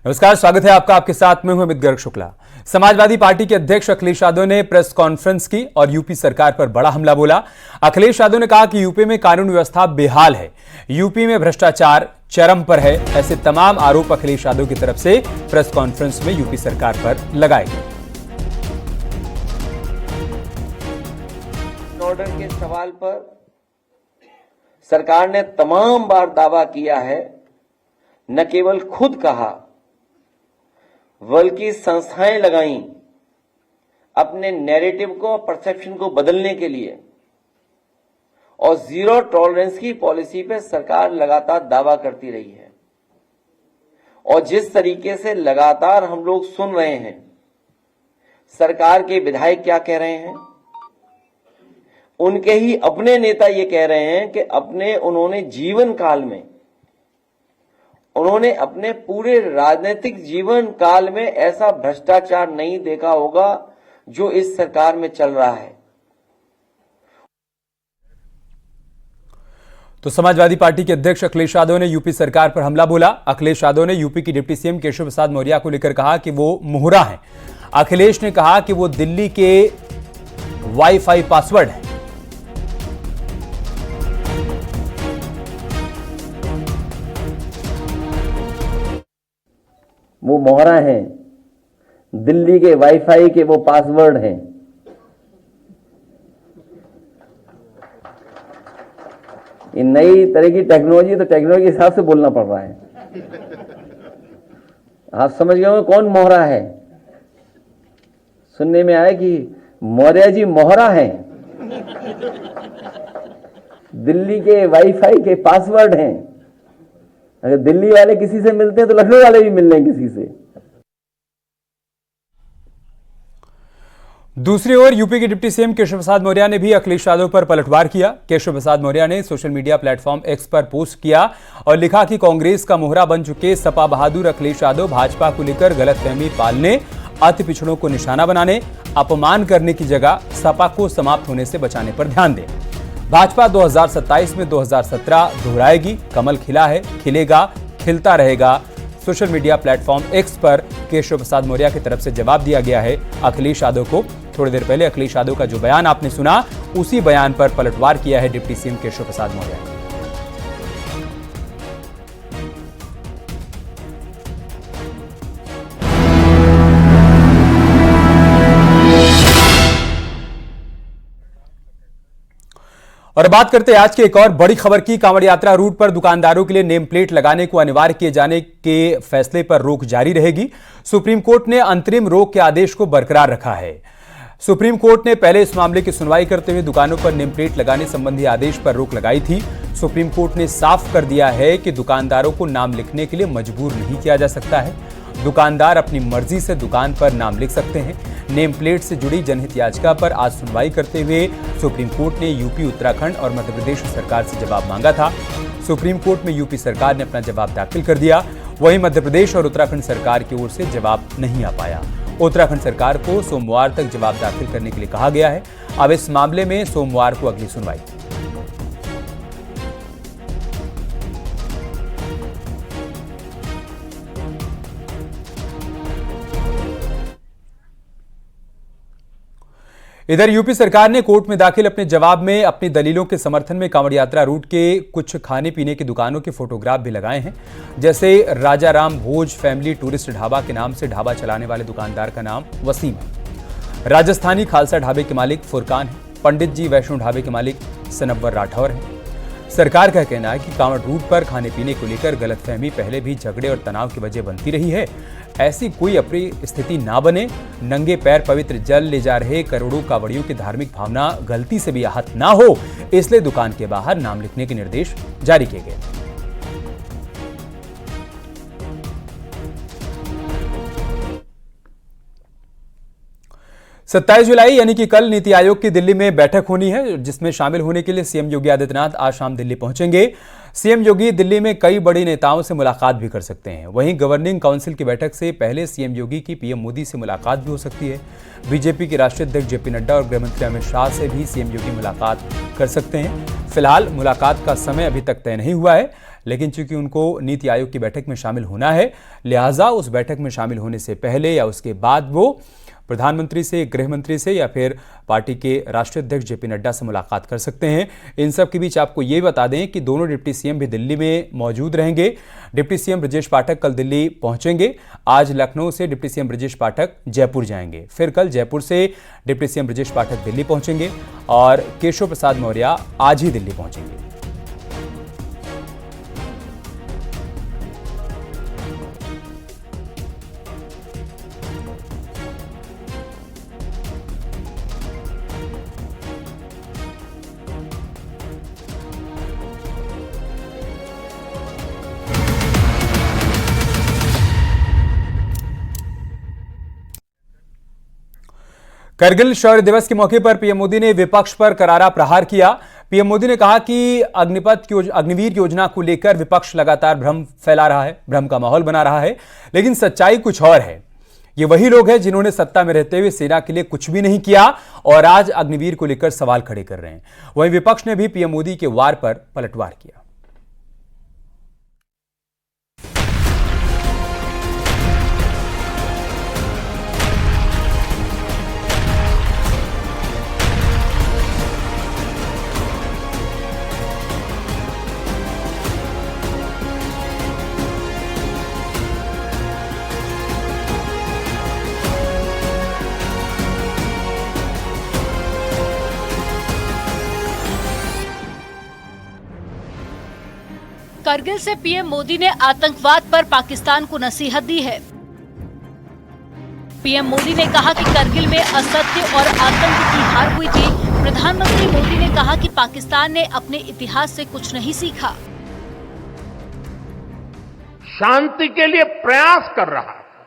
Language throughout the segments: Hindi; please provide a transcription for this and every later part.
नमस्कार, स्वागत है आपका। आपके साथ में हूं अमित गर्ग शुक्ला। समाजवादी पार्टी के अध्यक्ष अखिलेश यादव ने प्रेस कॉन्फ्रेंस की और यूपी सरकार पर बड़ा हमला बोला। अखिलेश यादव ने कहा कि यूपी में कानून व्यवस्था बेहाल है, यूपी में भ्रष्टाचार चरम पर है। ऐसे तमाम आरोप अखिलेश यादव की तरफ से प्रेस कॉन्फ्रेंस में यूपी सरकार पर लगाए गए। ऑर्डर के सवाल पर सरकार ने तमाम बार दावा किया है, न केवल खुद कहा बल्कि संस्थाएं लगाई अपने नैरेटिव को, परसेप्शन को बदलने के लिए। और जीरो टॉलरेंस की पॉलिसी पे सरकार लगातार दावा करती रही है। और जिस तरीके से लगातार हम लोग सुन रहे हैं सरकार के विधायक क्या कह रहे हैं, उनके ही अपने नेता ये कह रहे हैं कि उन्होंने जीवन काल में, उन्होंने अपने पूरे राजनीतिक जीवन काल में ऐसा भ्रष्टाचार नहीं देखा होगा जो इस सरकार में चल रहा है। तो समाजवादी पार्टी के अध्यक्ष अखिलेश यादव ने यूपी सरकार पर हमला बोला। अखिलेश यादव ने यूपी की डिप्टी सीएम केशव प्रसाद मौर्य को लेकर कहा कि वो मोहरा हैं। अखिलेश ने कहा कि वो दिल्ली के वाईफाई पासवर्ड हैं। वो मोहरा हैं, दिल्ली के वाईफाई के वो पासवर्ड हैं। ये नई तरह की टेक्नोलॉजी, तो टेक्नोलॉजी के हिसाब से बोलना पड़ रहा है। आप समझ गए कौन मोहरा है? सुनने में आया कि मौर्य जी मोहरा हैं, दिल्ली के वाईफाई के पासवर्ड हैं। अगर दिल्ली वाले किसी से मिलते हैं तो लखनऊ वाले भी मिल लेंगे किसी से। दूसरी ओर यूपी के डिप्टी सीएम केशव प्रसाद मौर्य ने भी अखिलेश यादव पर पलटवार किया। केशव प्रसाद मौर्य ने सोशल मीडिया प्लेटफॉर्म एक्स पर पोस्ट किया और लिखा कि कांग्रेस का मोहरा बन चुके सपा बहादुर अखिलेश यादव भाजपा को लेकर गलतफहमी पालने, अति पिछड़ों को निशाना बनाने, अपमान करने की जगह सपा को समाप्त होने से बचाने पर ध्यान दें। भाजपा 2027 में 2017 दोहराएगी। कमल खिला है, खिलेगा, खिलता रहेगा। सोशल मीडिया प्लेटफॉर्म एक्स पर केशव प्रसाद मौर्य की तरफ से जवाब दिया गया है अखिलेश यादव को। थोड़ी देर पहले अखिलेश यादव का जो बयान आपने सुना, उसी बयान पर पलटवार किया है डिप्टी सीएम केशव प्रसाद मौर्य ने। और बात करते हैं आज की एक और बड़ी खबर की। कांवड़ यात्रा रूट पर दुकानदारों के लिए नेम प्लेट लगाने को अनिवार्य किए जाने के फैसले पर रोक जारी रहेगी। सुप्रीम कोर्ट ने अंतरिम रोक के आदेश को बरकरार रखा है। सुप्रीम कोर्ट ने पहले इस मामले की सुनवाई करते हुए दुकानों पर नेम प्लेट लगाने संबंधी आदेश पर रोक लगाई थी। सुप्रीम कोर्ट ने साफ कर दिया है कि दुकानदारों को नाम लिखने के लिए मजबूर नहीं किया जा सकता है। दुकानदार अपनी मर्जी से दुकान पर नाम लिख सकते हैं। नेम प्लेट से जुड़ी जनहित याचिका पर आज सुनवाई करते हुए सुप्रीम कोर्ट ने यूपी, उत्तराखंड और मध्य प्रदेश सरकार से जवाब मांगा था। सुप्रीम कोर्ट में यूपी सरकार ने अपना जवाब दाखिल कर दिया। वहीं मध्य प्रदेश और उत्तराखंड सरकार की ओर से जवाब नहीं आ पाया। उत्तराखंड सरकार को सोमवार तक जवाब दाखिल करने के लिए कहा गया है। अब इस मामले में सोमवार को अगली सुनवाई। इधर यूपी सरकार ने कोर्ट में दाखिल अपने जवाब में अपनी दलीलों के समर्थन में कांवड़ यात्रा रूट के कुछ खाने पीने की दुकानों के फोटोग्राफ भी लगाए हैं। जैसे राजा राम भोज फैमिली टूरिस्ट ढाबा के नाम से ढाबा चलाने वाले दुकानदार का नाम वसीम है। राजस्थानी खालसा ढाबे के मालिक फुरकान है। पंडित जी वैष्णो ढाबे के मालिक सनव्वर राठौर है। सरकार का कहना है कि कांवड़ रूट पर खाने पीने को लेकर गलतफहमी पहले भी झगड़े और तनाव की वजह बनती रही है। ऐसी कोई अप्रिय स्थिति ना बने। नंगे पैर पवित्र जल ले जा रहे करोड़ों कांवड़ियों की धार्मिक भावना गलती से भी आहत ना हो, इसलिए दुकान के बाहर नाम लिखने के निर्देश जारी किए गए। 27 जुलाई यानी कि कल नीति आयोग की दिल्ली में बैठक होनी है, जिसमें शामिल होने के लिए सीएम योगी आदित्यनाथ आज शाम दिल्ली पहुंचेंगे। सीएम योगी दिल्ली में कई बड़े नेताओं से मुलाकात भी कर सकते हैं। वहीं गवर्निंग काउंसिल की बैठक से पहले सीएम योगी की पीएम मोदी से मुलाकात भी हो सकती है। बीजेपी के राष्ट्रीय अध्यक्ष जेपी नड्डा और गृहमंत्री अमित शाह से भी सीएम योगी मुलाकात कर सकते हैं। फिलहाल मुलाकात का समय अभी तक तय नहीं हुआ है, लेकिन चूंकि उनको नीति आयोग की बैठक में शामिल होना है, लिहाजा उस बैठक में शामिल होने से पहले या उसके बाद वो प्रधानमंत्री से, गृह मंत्री से या फिर पार्टी के राष्ट्रीय अध्यक्ष जेपी नड्डा से मुलाकात कर सकते हैं। इन सब के बीच आपको ये बता दें कि दोनों डिप्टी सीएम भी दिल्ली में मौजूद रहेंगे। डिप्टी सीएम ब्रजेश पाठक कल दिल्ली पहुंचेंगे। आज लखनऊ से डिप्टी सीएम ब्रजेश पाठक जयपुर जाएंगे, फिर कल जयपुर से डिप्टी सीएम ब्रजेश पाठक दिल्ली पहुंचेंगे और केशव प्रसाद मौर्य आज ही दिल्ली पहुंचेंगे। करगिल शौर्य दिवस के मौके पर पीएम मोदी ने विपक्ष पर करारा प्रहार किया। पीएम मोदी ने कहा कि अग्निवीर योजना को लेकर विपक्ष लगातार भ्रम फैला रहा है, भ्रम का माहौल बना रहा है, लेकिन सच्चाई कुछ और है। ये वही लोग हैं जिन्होंने सत्ता में रहते हुए सेना के लिए कुछ भी नहीं किया और आज अग्निवीर को लेकर सवाल खड़े कर रहे हैं। वहीं विपक्ष ने भी पीएम मोदी के वार पर पलटवार किया। करगिल से पीएम मोदी ने आतंकवाद पर पाकिस्तान को नसीहत दी है। पीएम मोदी ने कहा कि करगिल में असत्य और आतंक की हार हुई थी। प्रधानमंत्री मोदी ने कहा कि पाकिस्तान ने अपने इतिहास से कुछ नहीं सीखा। शांति के लिए प्रयास कर रहा था,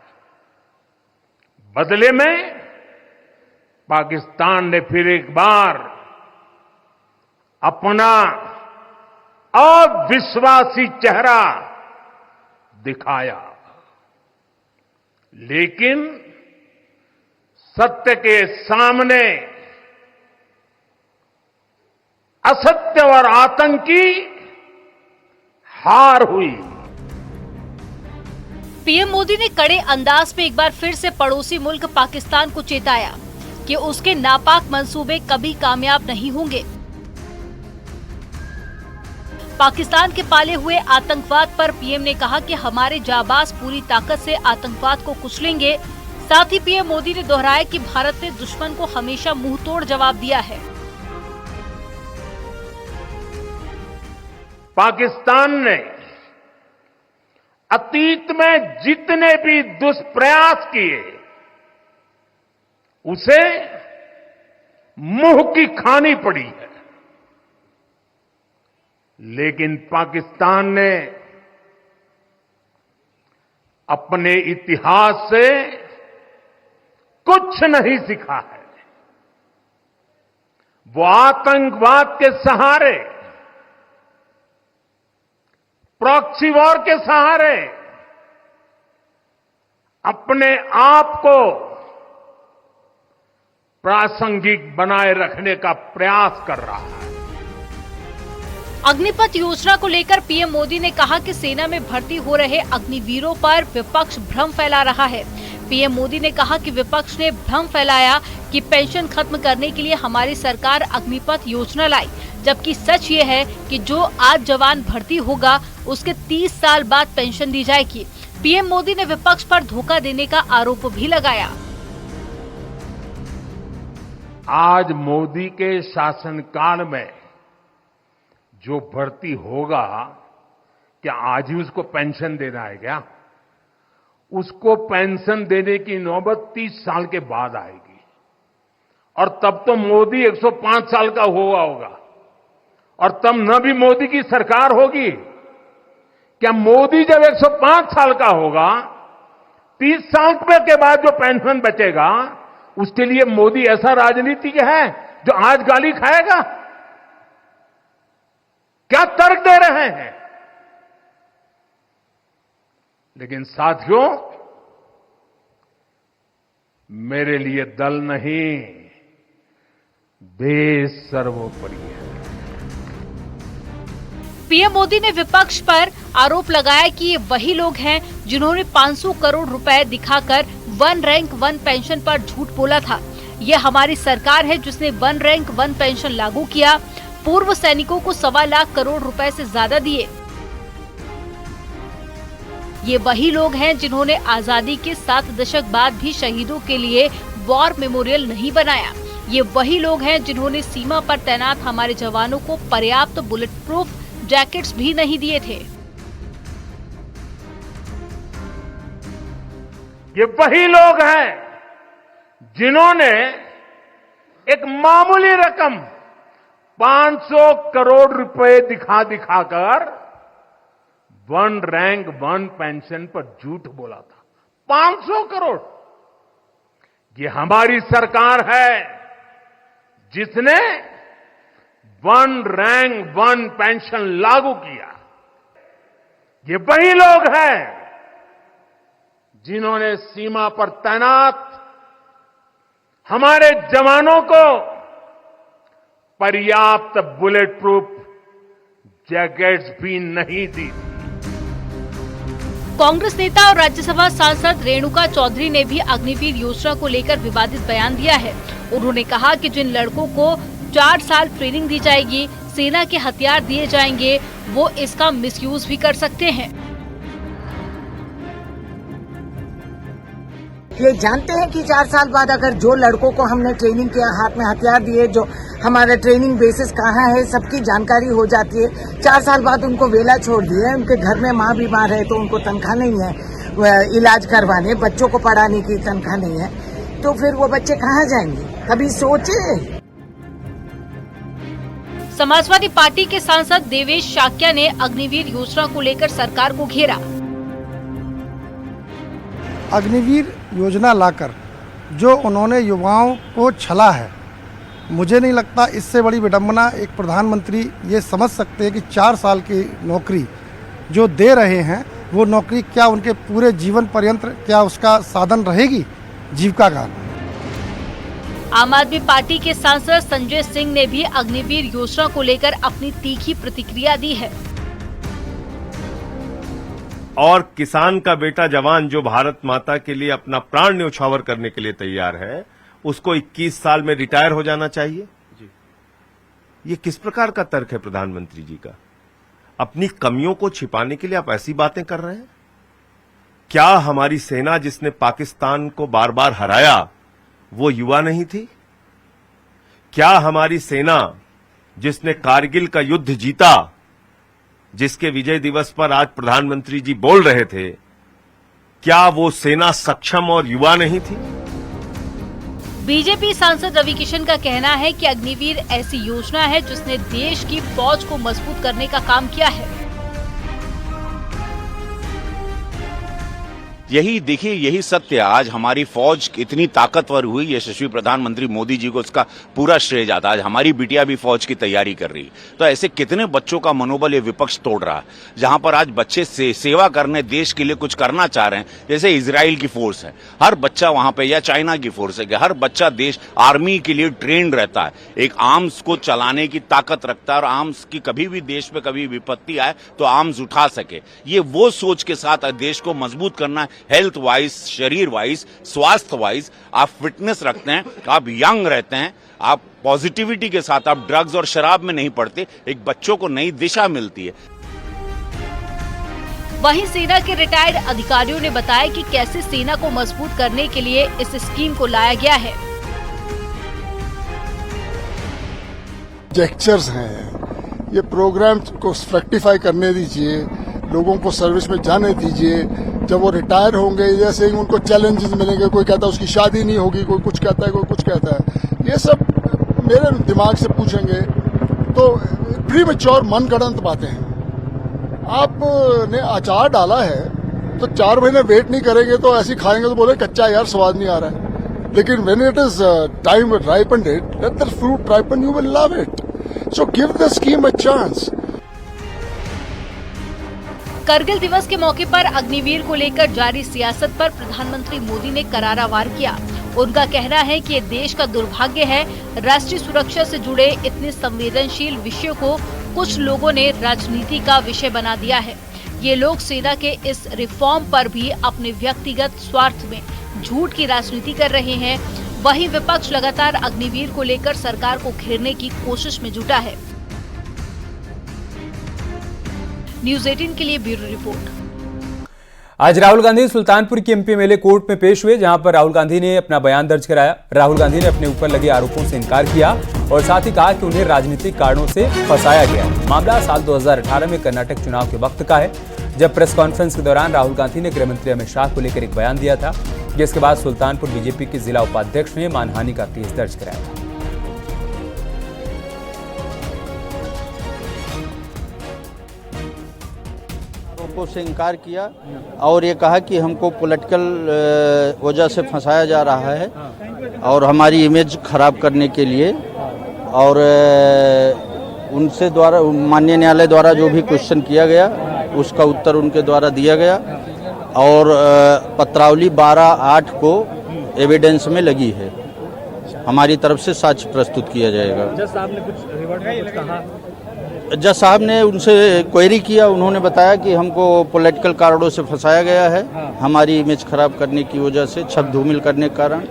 बदले में पाकिस्तान ने फिर एक बार अपना अविश्वासी चेहरा दिखाया। लेकिन सत्य के सामने असत्य और आतंक की हार हुई। पीएम मोदी ने कड़े अंदाज में एक बार फिर से पड़ोसी मुल्क पाकिस्तान को चेताया कि उसके नापाक मंसूबे कभी कामयाब नहीं होंगे। पाकिस्तान के पाले हुए आतंकवाद पर पीएम ने कहा कि हमारे जाबाज पूरी ताकत से आतंकवाद को कुचलेंगे। साथ ही पीएम मोदी ने दोहराया कि भारत ने दुश्मन को हमेशा मुंहतोड़ जवाब दिया है। पाकिस्तान ने अतीत में जितने भी दुष्प्रयास किए उसे मुंह की खानी पड़ी है। लेकिन पाकिस्तान ने अपने इतिहास से कुछ नहीं सीखा है। वो आतंकवाद के सहारे, प्रॉक्सी वॉर के सहारे अपने आप को प्रासंगिक बनाए रखने का प्रयास कर रहा है। अग्निपथ योजना को लेकर पीएम मोदी ने कहा कि सेना में भर्ती हो रहे अग्निवीरों पर विपक्ष भ्रम फैला रहा है। पीएम मोदी ने कहा कि विपक्ष ने भ्रम फैलाया कि पेंशन खत्म करने के लिए हमारी सरकार अग्निपथ योजना लाई, जबकि सच ये है कि जो आज जवान भर्ती होगा उसके 30 साल बाद पेंशन दी जाएगी। पीएम मोदी ने विपक्ष पर धोखा देने का आरोप भी लगाया। आज मोदी के शासनकाल में जो भर्ती होगा, क्या आज ही उसको पेंशन देना है क्या? उसको पेंशन देने की नौबत 30 साल के बाद आएगी और तब तो मोदी 105 साल का हुआ होगा और तब न भी मोदी की सरकार होगी। क्या मोदी जब 105 साल का होगा, 30 साल के बाद जो पेंशन बचेगा उसके लिए मोदी ऐसा राजनीतिक है जो आज गाली खाएगा? क्या तर्क दे रहे हैं? लेकिन साथियों, मेरे लिए दल नहीं, देश सर्वोपरि है। पीएम मोदी ने विपक्ष पर आरोप लगाया कि ये वही लोग हैं जिन्होंने 500 करोड़ रुपए दिखाकर वन रैंक वन पेंशन पर झूठ बोला था। ये हमारी सरकार है जिसने वन रैंक वन पेंशन लागू किया, पूर्व सैनिकों को 1.25 लाख करोड़ रुपए से ज्यादा दिए। ये वही लोग हैं जिन्होंने आजादी के 7 दशक बाद भी शहीदों के लिए वॉर मेमोरियल नहीं बनाया। ये वही लोग हैं जिन्होंने सीमा पर तैनात हमारे जवानों को पर्याप्त बुलेट प्रूफ जैकेट्स भी नहीं दिए थे। ये वही लोग हैं जिन्होंने एक मामूली रकम 500 करोड़ रुपए दिखाकर वन रैंक वन पेंशन पर झूठ बोला था। 500 करोड़। ये हमारी सरकार है जिसने वन रैंक वन पेंशन लागू किया। ये वही लोग हैं जिन्होंने सीमा पर तैनात हमारे जवानों को पर्याप्त बुलेट प्रूफ जैकेट्स भी नहीं दी। कांग्रेस नेता और राज्यसभा सांसद रेणुका चौधरी ने भी अग्निवीर योजना को लेकर विवादित बयान दिया है। उन्होंने कहा कि जिन लड़कों को 4 साल ट्रेनिंग दी जाएगी, सेना के हथियार दिए जाएंगे, वो इसका मिसयूज भी कर सकते हैं। ये जानते हैं कि 4 साल बाद अगर जो लड़कों को हमने ट्रेनिंग किया, हाथ में हथियार दिए, जो हमारा ट्रेनिंग बेसिस कहाँ है सबकी जानकारी हो जाती है, 4 साल बाद उनको वेला छोड़ दिए, उनके घर में माँ बीमार है तो उनको तनख्वाह नहीं है इलाज करवाने, बच्चों को पढ़ाने की तनख्वाह नहीं है, तो फिर वो बच्चे कहाँ जाएंगे? कभी सोचे? समाजवादी पार्टी के सांसद देवेश शाक्या ने अग्निवीर योजना को लेकर सरकार को घेरा। अग्निवीर योजना लाकर जो उन्होंने युवाओं को छला है, मुझे नहीं लगता इससे बड़ी विडंबना एक प्रधानमंत्री ये समझ सकते हैं कि 4 साल की नौकरी जो दे रहे हैं वो नौकरी क्या उनके पूरे जीवन पर्यंत क्या उसका साधन रहेगी जीविका का। आम आदमी पार्टी के सांसद संजय सिंह ने भी अग्निवीर योजना को लेकर अपनी तीखी प्रतिक्रिया दी है। और किसान का बेटा जवान जो भारत माता के लिए अपना प्राण न्यौछावर करने के लिए तैयार है, उसको 21 साल में रिटायर हो जाना चाहिए। ये किस प्रकार का तर्क है प्रधानमंत्री जी का? अपनी कमियों को छिपाने के लिए आप ऐसी बातें कर रहे हैं? क्या हमारी सेना जिसने पाकिस्तान को बार बार हराया वो युवा नहीं थी? क्या हमारी सेना जिसने कारगिल का युद्ध जीता, जिसके विजय दिवस पर आज प्रधानमंत्री जी बोल रहे थे, क्या वो सेना सक्षम और युवा नहीं थी? बीजेपी सांसद रवि किशन का कहना है कि अग्निवीर ऐसी योजना है जिसने देश की फौज को मजबूत करने का काम किया है। यही देखिए, यही सत्य। आज हमारी फौज इतनी ताकतवर हुई, यशस्वी प्रधानमंत्री मोदी जी को उसका पूरा श्रेय जाता है। आज हमारी बिटिया भी फौज की तैयारी कर रही, तो ऐसे कितने बच्चों का मनोबल ये विपक्ष तोड़ रहा है। जहां पर आज बच्चे सेवा करने, देश के लिए कुछ करना चाह रहे हैं, जैसे इजराइल की फोर्स है, हर बच्चा वहां पे, या चाइना की फोर्स है कि हर बच्चा देश आर्मी के लिए ट्रेंड रहता है, एक आर्म्स को चलाने की ताकत रखता है और आर्म्स की कभी भी देश पे कभी विपत्ति आए तो आर्म्स उठा सके। ये वो सोच के साथ देश को मजबूत करना है। हेल्थ वाइज, शरीर वाइज, स्वास्थ्य वाइज आप फिटनेस रखते हैं, आप यंग रहते हैं, आप पॉजिटिविटी के साथ, आप ड्रग्स और शराब में नहीं पड़ते, एक बच्चों को नई दिशा मिलती है। वहीं सेना के रिटायर्ड अधिकारियों ने बताया कि कैसे सेना को मजबूत करने के लिए इस स्कीम को लाया गया है। जेस्चर्स हैं, ये प्रोग्राम को फ्रैक्टिफाई करने दीजिए, लोगों को सर्विस में जाने दीजिए। जब वो रिटायर होंगे, जैसे ही उनको चैलेंजेस मिलेंगे, कोई कहता है उसकी शादी नहीं होगी, कोई कुछ कहता है, कोई कुछ कहता है, ये सब मेरे दिमाग से पूछेंगे तो प्रीमेच्योर मनगढ़ंत बातें हैं। आपने अचार डाला है तो 4 महीने वेट नहीं करेंगे तो ऐसे खाएंगे तो बोले कच्चा यार, स्वाद नहीं आ रहा है। लेकिन when it is time ripened it, let the fruit ripen, you will love it. So give the scheme a chance. Kargil दिवस के मौके पर अग्निवीर को लेकर जारी सियासत पर प्रधानमंत्री मोदी ने करारा वार किया। उनका कहना है कि ये देश का दुर्भाग्य है, राष्ट्रीय सुरक्षा से जुड़े इतने संवेदनशील विषयों को कुछ लोगों ने राजनीति का विषय बना दिया है। ये लोग सेना के इस रिफॉर्म पर भी अपने व्यक्तिगत स्वार्थ में झूठ की राजनीति कर रहे हैं। वहीं विपक्ष लगातार अग्निवीर को लेकर सरकार को घेरने की कोशिश में जुटा है। न्यूज़ 18 के लिए ब्यूरो रिपोर्ट। आज राहुल गांधी सुल्तानपुर की एमपी एमएलए कोर्ट में पेश हुए, जहां पर राहुल गांधी ने अपना बयान दर्ज कराया। राहुल गांधी ने अपने ऊपर लगे आरोपों से इनकार किया और साथ ही कहा कि उन्हें राजनीतिक कारणों से फंसाया गया। मामला साल 2018 में कर्नाटक चुनाव के वक्त का है, जब प्रेस कॉन्फ्रेंस के दौरान राहुल गांधी ने गृहमंत्री अमित शाह को लेकर एक बयान दिया था, जिसके बाद सुल्तानपुर बीजेपी के जिला उपाध्यक्ष ने मानहानि का केस दर्ज कराया था। आरोपों से इनकार किया और ये कहा कि हमको पॉलिटिकल वजह से फंसाया जा रहा है और हमारी इमेज खराब करने के लिए, और उनसे द्वारा माननीय न्यायालय द्वारा जो भी क्वेश्चन किया गया उसका उत्तर उनके द्वारा दिया गया और पत्रावली 12/8 को एविडेंस में लगी है। हमारी तरफ से साक्ष्य प्रस्तुत किया जाएगा। जज साहब ने कुछ रिवर्ट में कुछ कहा? जज साहब ने उनसे क्वेरी किया, उन्होंने बताया कि हमको पॉलिटिकल कारणों से फंसाया गया है, हमारी इमेज खराब करने की वजह से, छल धूमिल करने के कारण,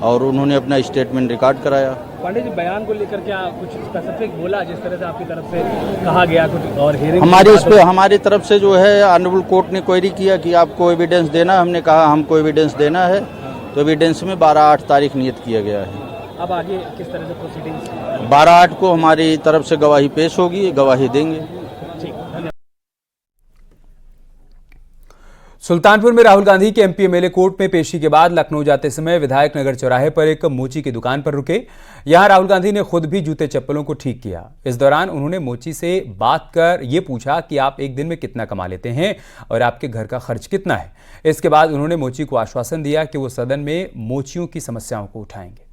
और उन्होंने अपना स्टेटमेंट रिकॉर्ड कराया। पांडे जी, बयान को लेकर क्या कुछ स्पेसिफिक बोला जिस तरह से आपकी तरफ से कहा गया कुछ? और हियरिंग हमारी तरफ से जो है ऑनरेबल कोर्ट ने क्वेरी किया कि आपको एविडेंस देना है, हमने कहा हमको एविडेंस देना है, तो एविडेंस में 12/8 तारीख नियत किया गया है। अब आगे किस तरह से प्रोसीडिंग्स? 12/8 को हमारी तरफ से गवाही पेश होगी, गवाही देंगे। सुल्तानपुर में राहुल गांधी के एमपी एमएलए कोर्ट में पेशी के बाद लखनऊ जाते समय विधायक नगर चौराहे पर एक मोची की दुकान पर रुके। यहां राहुल गांधी ने खुद भी जूते चप्पलों को ठीक किया। इस दौरान उन्होंने मोची से बात कर ये पूछा कि आप एक दिन में कितना कमा लेते हैं और आपके घर का खर्च कितना है। इसके बाद उन्होंने मोची को आश्वासन दिया कि वो सदन में मोचियों की समस्याओं को उठाएंगे।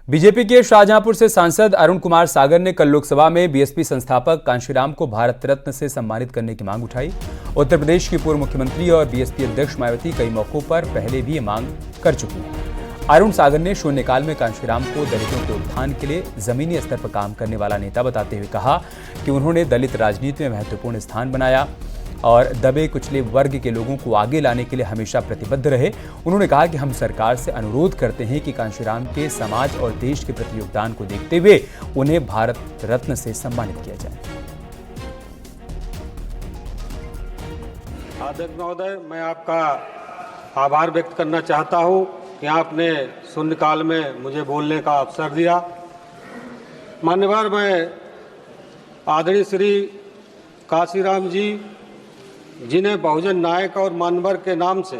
बीजेपी के शाहजहांपुर से सांसद अरुण कुमार सागर ने कल लोकसभा में बीएसपी संस्थापक कांशीराम को भारत रत्न से सम्मानित करने की मांग उठाई। उत्तर प्रदेश की पूर्व मुख्यमंत्री और बीएसपी अध्यक्ष मायावती कई मौकों पर पहले भी ये मांग कर चुकी हैं। अरुण सागर ने शून्यकाल में कांशीराम को दलितों के उत्थान के लिए जमीनी स्तर पर काम करने वाला नेता बताते हुए कहा कि उन्होंने दलित राजनीति में महत्वपूर्ण स्थान बनाया और दबे कुचले वर्ग के लोगों को आगे लाने के लिए हमेशा प्रतिबद्ध रहे। उन्होंने कहा कि हम सरकार से अनुरोध करते हैं कि कांशीराम के समाज और देश के प्रति योगदान को देखते हुए उन्हें भारत रत्न से सम्मानित किया जाए। अध्यक्ष महोदय, मैं आपका आभार व्यक्त करना चाहता हूं कि आपने शून्यकाल में मुझे बोलने का अवसर दिया। मान्यवर, मैं आदरणीय श्री कांशीराम जी, जिन्हें बहुजन नायक और मानवर के नाम से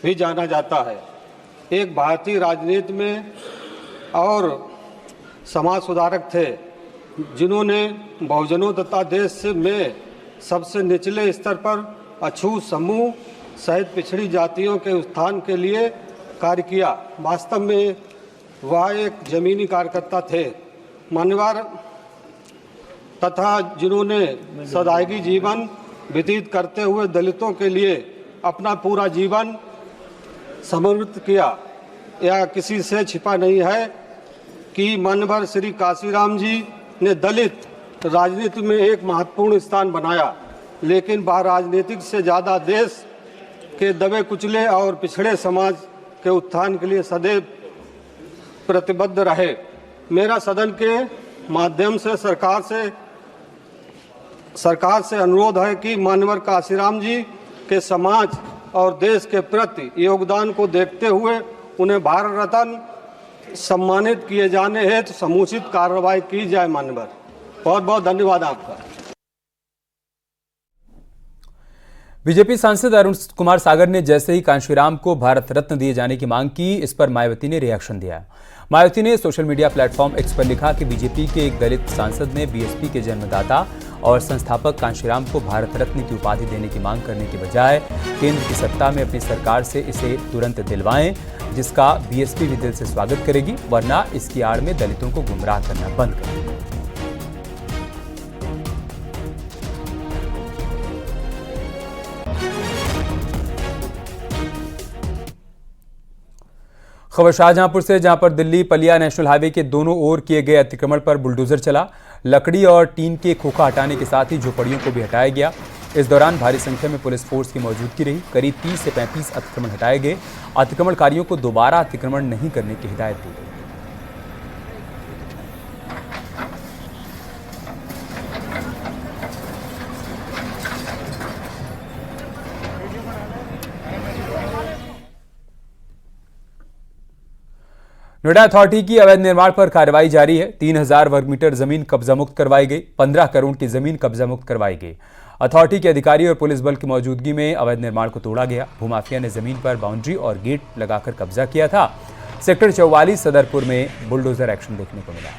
भी जाना जाता है, एक भारतीय राजनीति में और समाज सुधारक थे, जिन्होंने बहुजनों तथा देश में सबसे निचले स्तर पर अछूत समूह सहित पिछड़ी जातियों के उत्थान के लिए कार्य किया। वास्तव में वह एक जमीनी कार्यकर्ता थे, मान्यवर, तथा जिन्होंने सदायगी जीवन व्यतीत करते हुए दलितों के लिए अपना पूरा जीवन समर्पित किया। यह किसी से छिपा नहीं है कि मानवर श्री कांशीराम जी ने दलित राजनीति में एक महत्वपूर्ण स्थान बनाया, लेकिन वह राजनीतिक से ज़्यादा देश के दबे कुचले और पिछड़े समाज के उत्थान के लिए सदैव प्रतिबद्ध रहे। मेरा सदन के माध्यम से सरकार से अनुरोध है कि मानवर कांशीराम जी के समाज और देश के प्रति योगदान को देखते हुए उन्हें भारत रत्न सम्मानित किए जाने हेतु समुचित कार्रवाई की जाए। मानवर, बहुत बहुत धन्यवाद आपका। बीजेपी सांसद अरुण कुमार सागर ने जैसे ही कांशीराम को भारत रत्न दिए जाने की मांग की, इस पर मायावती ने रिएक्शन दिया। मायावती ने सोशल मीडिया प्लेटफॉर्म एक्स पर लिखा कि बीजेपी के एक दलित सांसद ने बीएसपी के जन्मदाता और संस्थापक कांशीराम को भारत रत्न की उपाधि देने की मांग करने के बजाय केंद्र की सत्ता में अपनी सरकार से इसे तुरंत दिलवाएं, जिसका बीएसपी भी दिल से स्वागत करेगी, वरना इसकी आड़ में दलितों को गुमराह करना बंद करें। खबर शाहजहांपुर से, जहां पर दिल्ली पलिया नेशनल हाईवे के दोनों ओर किए गए अतिक्रमण पर बुलडोजर चला। लकड़ी और टीन के खोखा हटाने के साथ ही झोपड़ियों को भी हटाया गया। इस दौरान भारी संख्या में पुलिस फोर्स की मौजूदगी रही। करीब 30 से 35 अतिक्रमण हटाए गए। अतिक्रमणकारियों को दोबारा अतिक्रमण नहीं करने की हिदायत दी गई। नोएडा अथॉरिटी की अवैध निर्माण पर कार्रवाई जारी है। 3000 वर्ग मीटर जमीन कब्जा मुक्त करवाई गई। 15 करोड़ की जमीन कब्जा मुक्त करवाई गई। अथॉरिटी के अधिकारी और पुलिस बल की मौजूदगी में अवैध निर्माण को तोड़ा गया। भूमाफिया ने जमीन पर बाउंड्री और गेट लगाकर कब्जा किया था। सेक्टर 44 सदरपुर में बुलडोजर एक्शन देखने को मिला।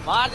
मार